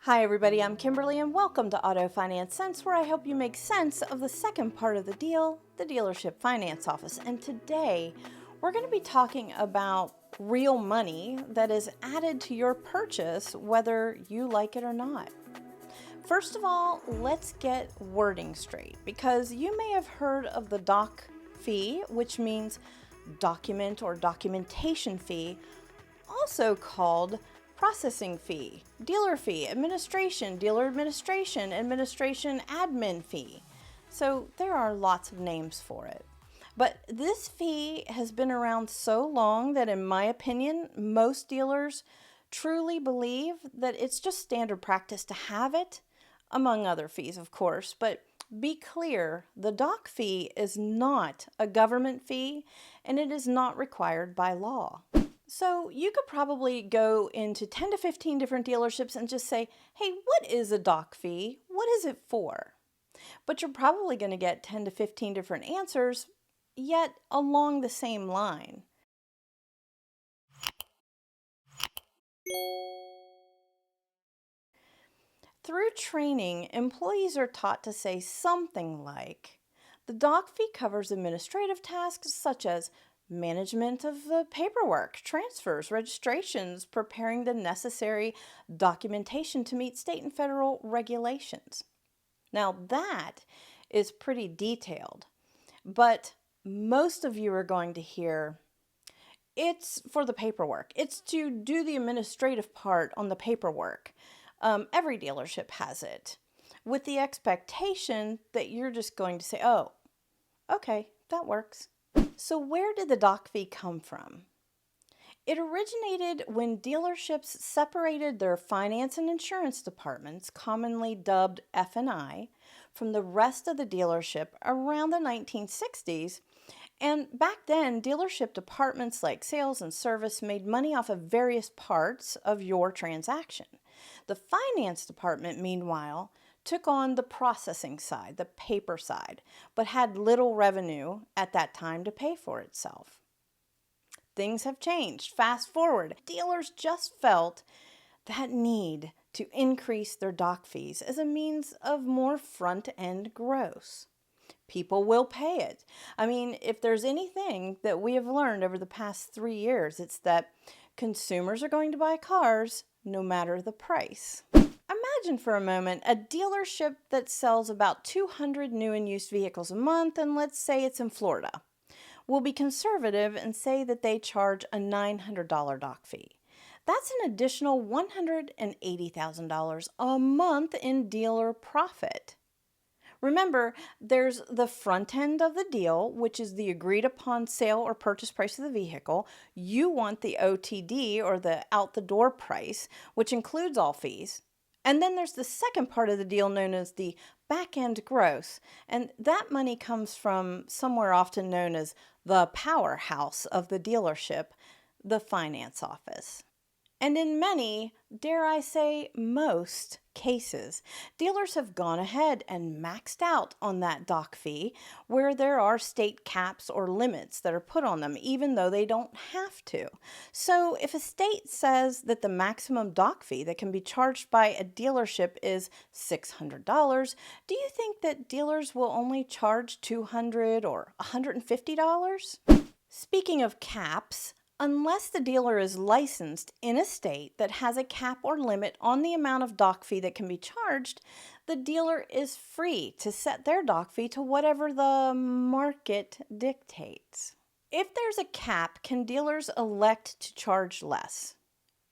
Hi everybody, I'm Kimberly and welcome to Auto Finance Sense, where I help you make sense of the second part of the deal, the dealership finance office. And today we're going to be talking about real money that is added to your purchase whether you like it or not. First of all, let's get wording straight, because you may have heard of the doc fee, which means document or documentation fee, also called processing fee, dealer fee, administration, dealer administration, administration admin fee. So there are lots of names for it. But this fee has been around so long that, in my opinion, most dealers truly believe that it's just standard practice to have it, among other fees, of course. But be clear, the doc fee is not a government fee and it is not required by law. So you could probably go into 10 to 15 different dealerships and just say, hey, what is a doc fee? What is it for? But you're probably going to get 10 to 15 different answers, yet along the same line. Through training, employees are taught to say something like, the doc fee covers administrative tasks such as management of the paperwork, transfers, registrations, preparing the necessary documentation to meet state and federal regulations. Now that is pretty detailed, but most of you are going to hear, it's for the paperwork. It's to do the administrative part on the paperwork. Every dealership has it, with the expectation that you're just going to say, oh, okay, that works. So where did the doc fee come from? It originated when dealerships separated their finance and insurance departments, commonly dubbed F&I, from the rest of the dealership around the 1960s. And back then, dealership departments like sales and service made money off of various parts of your transaction. The finance department, meanwhile, took on the processing side, the paper side, but had little revenue at that time to pay for itself. Things have changed. Fast forward, dealers just felt that need to increase their doc fees as a means of more front-end gross. People will pay it. I mean, if there's anything that we have learned over the past 3 years, it's that consumers are going to buy cars no matter the price. Imagine for a moment a dealership that sells about 200 new and used vehicles a month, and let's say it's in Florida. We'll be conservative and say that they charge a $900 doc fee. That's an additional $180,000 a month in dealer profit. Remember, there's the front end of the deal, which is the agreed upon sale or purchase price of the vehicle. You want the OTD, or the out the door price, which includes all fees. And then there's the second part of the deal known as the back end gross. And that money comes from somewhere often known as the powerhouse of the dealership, the finance office. And in many, dare I say most, cases, dealers have gone ahead and maxed out on that doc fee, where there are state caps or limits that are put on them, even though they don't have to. So if a state says that the maximum doc fee that can be charged by a dealership is $600, do you think that dealers will only charge $200 or $150? Speaking of caps, unless the dealer is licensed in a state that has a cap or limit on the amount of doc fee that can be charged, the dealer is free to set their doc fee to whatever the market dictates. If there's a cap, can dealers elect to charge less?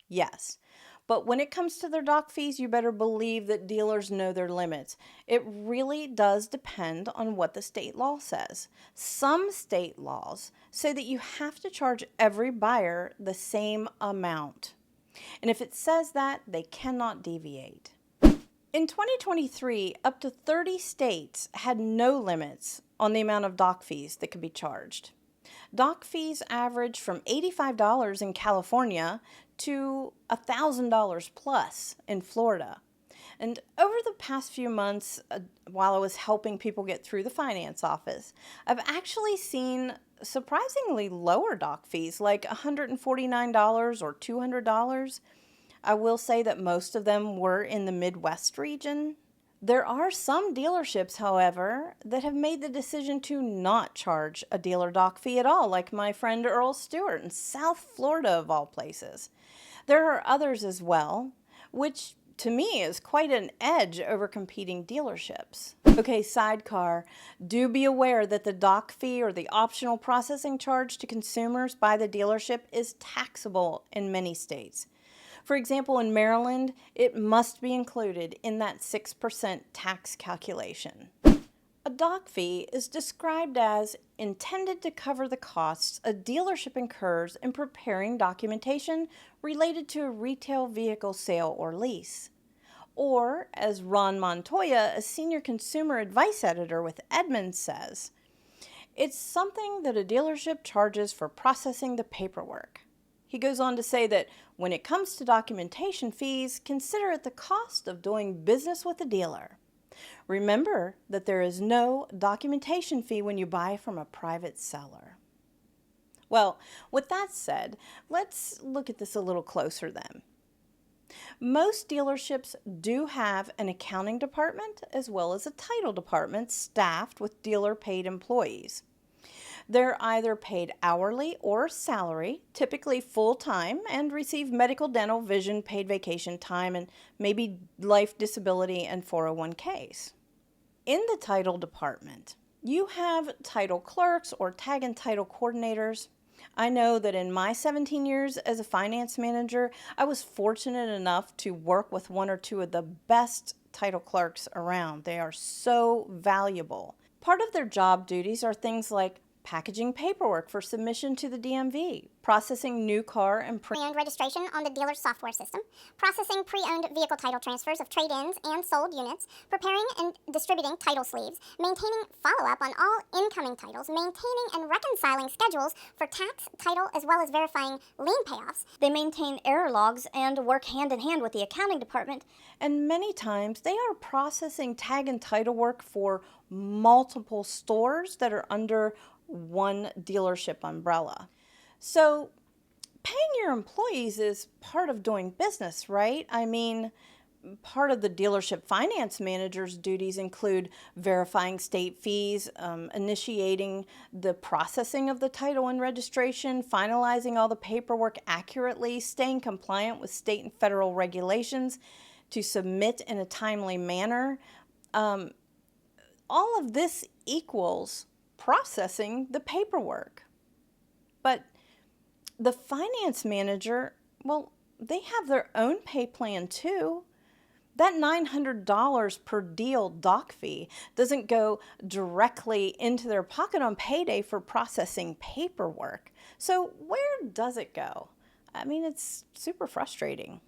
Yes. But when it comes to their doc fees, you better believe that dealers know their limits. It really does depend on what the state law says. Some state laws say that you have to charge every buyer the same amount. And if it says that, they cannot deviate. In 2023, up to 30 states had no limits on the amount of doc fees that could be charged. Doc fees average from $85 in California to $1,000 plus in Florida. And over the past few months, while I was helping people get through the finance office, I've actually seen surprisingly lower doc fees, like $149 or $200. I will say that most of them were in the Midwest region. There are some dealerships, however, that have made the decision to not charge a dealer dock fee at all, like my friend Earl Stewart in South Florida, of all places. There are others as well, which to me is quite an edge over competing dealerships. Okay, sidecar. Do be aware that the dock fee or the optional processing charge to consumers by the dealership is taxable in many states. For example, in Maryland, it must be included in that 6% tax calculation. A dock fee is described as intended to cover the costs a dealership incurs in preparing documentation related to a retail vehicle sale or lease. Or, as Ron Montoya, a senior consumer advice editor with Edmunds, says, it's something that a dealership charges for processing the paperwork. He goes on to say that when it comes to documentation fees, consider it the cost of doing business with a dealer. Remember that there is no documentation fee when you buy from a private seller. Well, with that said, let's look at this a little closer then. Most dealerships do have an accounting department as well as a title department staffed with dealer-paid employees. They're either paid hourly or salary, typically full-time, and receive medical, dental, vision, paid vacation time, and maybe life, disability, and 401ks. In the title department, you have title clerks or tag and title coordinators. I know that in my 17 years as a finance manager, I was fortunate enough to work with one or two of the best title clerks around. They are so valuable. Part of their job duties are things like packaging paperwork for submission to the DMV, processing new car and pre-owned registration on the dealer's software system, processing pre-owned vehicle title transfers of trade-ins and sold units, preparing and distributing title sleeves, maintaining follow-up on all incoming titles, maintaining and reconciling schedules for tax, title, as well as verifying lien payoffs. They maintain error logs and work hand-in-hand with the accounting department. And many times they are processing tag and title work for multiple stores that are under one dealership umbrella. So paying your employees is part of doing business, right? I mean, part of the dealership finance manager's duties include verifying state fees, initiating the processing of the title and registration, finalizing all the paperwork accurately, staying compliant with state and federal regulations to submit in a timely manner. All of this equals processing the paperwork. But the finance manager, well, they have their own pay plan too. That $900 per deal doc fee doesn't go directly into their pocket on payday for processing paperwork. So where does it go? I mean, it's super frustrating.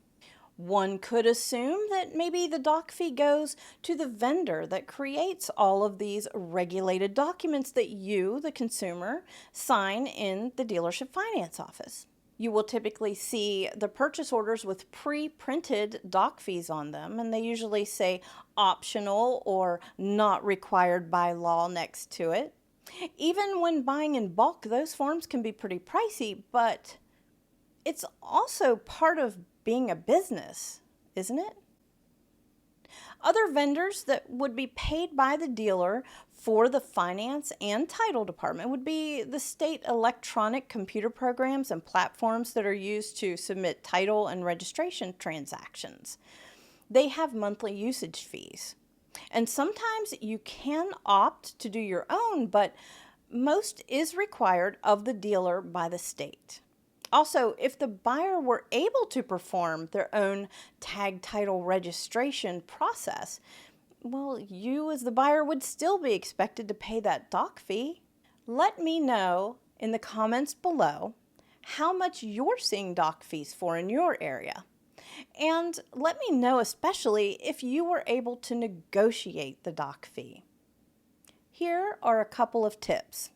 One could assume that maybe the doc fee goes to the vendor that creates all of these regulated documents that you, the consumer, sign in the dealership finance office. You will typically see the purchase orders with pre-printed doc fees on them, and they usually say optional or not required by law next to it. Even when buying in bulk, those forms can be pretty pricey, but it's also part of being a business, isn't it? Other vendors that would be paid by the dealer for the finance and title department would be the state electronic computer programs and platforms that are used to submit title and registration transactions. They have monthly usage fees. And sometimes you can opt to do your own, but most is required of the dealer by the state. Also, if the buyer were able to perform their own tag title registration process, well, you as the buyer would still be expected to pay that doc fee. Let me know in the comments below how much you're seeing doc fees for in your area. And let me know especially if you were able to negotiate the doc fee. Here are a couple of tips.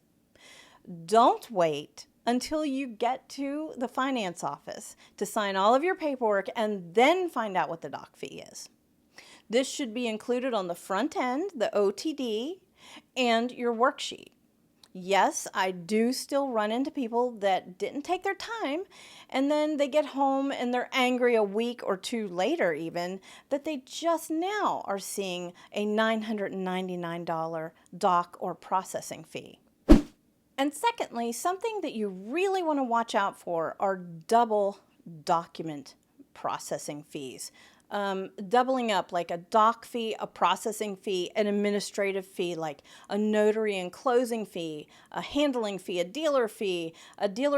Don't wait until you get to the finance office to sign all of your paperwork and then find out what the doc fee is. This should be included on the front end, the OTD, and your worksheet. Yes, I do still run into people that didn't take their time, and then they get home and they're angry a week or two later, even that they just now are seeing a $999 doc or processing fee. And secondly, something that you really want to watch out for are double document processing fees. Doubling up, like a doc fee, a processing fee, an administrative fee, like a notary and closing fee, a handling fee, a dealer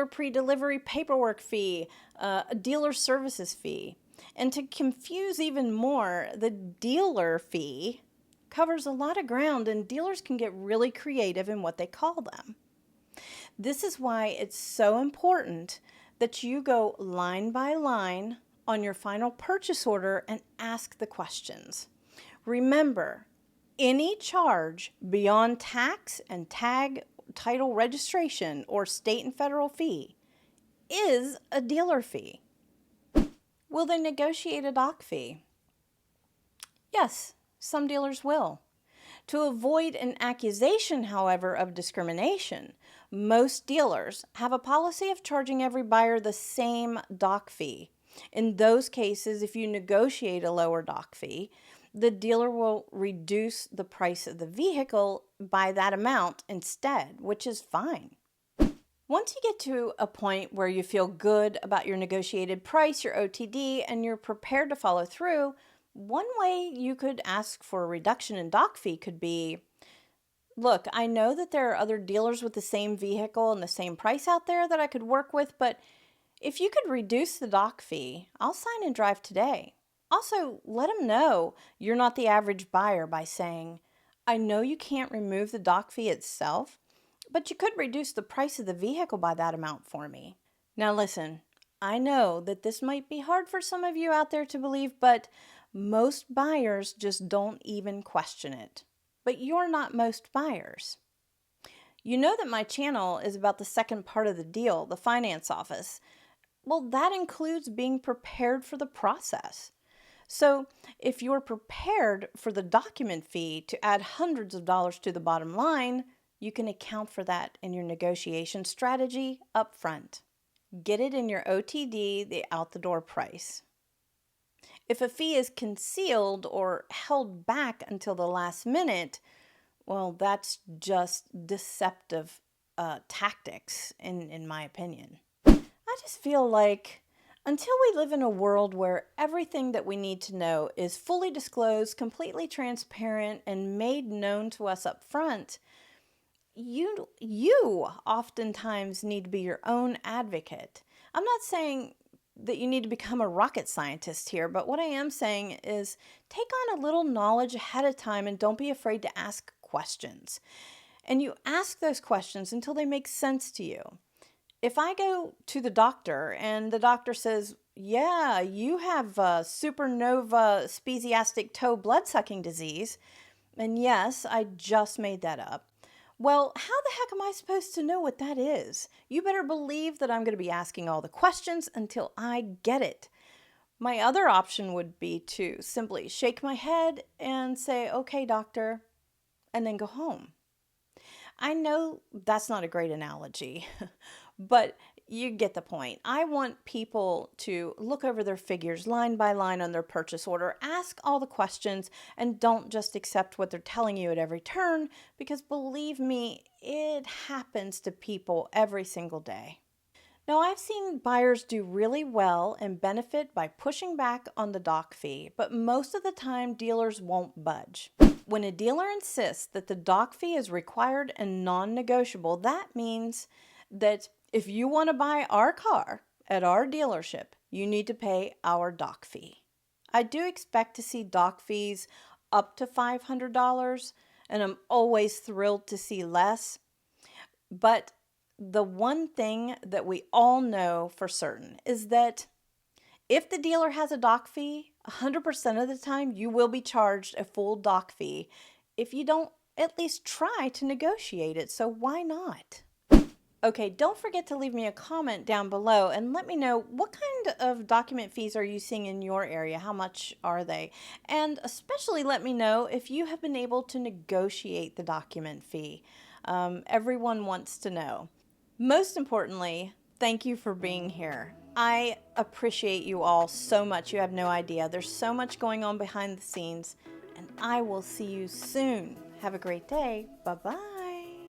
pre-delivery paperwork fee, a dealer services fee. And to confuse even more, the dealer fee covers a lot of ground, and dealers can get really creative in what they call them. This is why it's so important that you go line by line on your final purchase order and ask the questions. Remember, any charge beyond tax and tag title registration or state and federal fee is a dealer fee. Will they negotiate a doc fee? Yes, some dealers will. To avoid an accusation, however, of discrimination, most dealers have a policy of charging every buyer the same doc fee. In those cases, if you negotiate a lower doc fee, the dealer will reduce the price of the vehicle by that amount instead, which is fine. Once you get to a point where you feel good about your negotiated price, your OTD, and you're prepared to follow through, one way you could ask for a reduction in doc fee could be, look, I know that there are other dealers with the same vehicle and the same price out there that I could work with, but if you could reduce the doc fee, I'll sign and drive today. Also, let them know you're not the average buyer by saying, I know you can't remove the doc fee itself, but you could reduce the price of the vehicle by that amount for me. Now listen, I know that this might be hard for some of you out there to believe, but most buyers just don't even question it. But you're not most buyers. You know that my channel is about the second part of the deal, the finance office. Well, that includes being prepared for the process. So if you're prepared for the document fee to add hundreds of dollars to the bottom line, you can account for that in your negotiation strategy up front. Get it in your OTD, the out the door price. If a fee is concealed or held back until the last minute, well, that's just deceptive tactics, in my opinion. I just feel like until we live in a world where everything that we need to know is fully disclosed, completely transparent, and made known to us up front, you oftentimes need to be your own advocate. I'm not saying that you need to become a rocket scientist here, but what I am saying is take on a little knowledge ahead of time and don't be afraid to ask questions. And you ask those questions until they make sense to you. If I go to the doctor and the doctor says, yeah, you have supernova speciastic toe blood-sucking disease, and yes, I just made that up. Well, how the heck am I supposed to know what that is? You better believe that I'm going to be asking all the questions until I get it. My other option would be to simply shake my head and say, okay, doctor, and then go home. I know that's not a great analogy, but you get the point. I want people to look over their figures line by line on their purchase order, ask all the questions, and don't just accept what they're telling you at every turn, because believe me, it happens to people every single day. Now, I've seen buyers do really well and benefit by pushing back on the doc fee, but most of the time dealers won't budge. When a dealer insists that the doc fee is required and non-negotiable, that means that if you want to buy our car at our dealership, you need to pay our doc fee. I do expect to see doc fees up to $500, and I'm always thrilled to see less. But the one thing that we all know for certain is that if the dealer has a doc fee, 100% of the time you will be charged a full doc fee if you don't at least try to negotiate it. So why not? Okay, don't forget to leave me a comment down below and let me know what kind of document fees are you seeing in your area? How much are they? And especially let me know if you have been able to negotiate the document fee. Everyone wants to know. Most importantly, thank you for being here. I appreciate you all so much. You have no idea. There's so much going on behind the scenes, and I will see you soon. Have a great day. Bye-bye.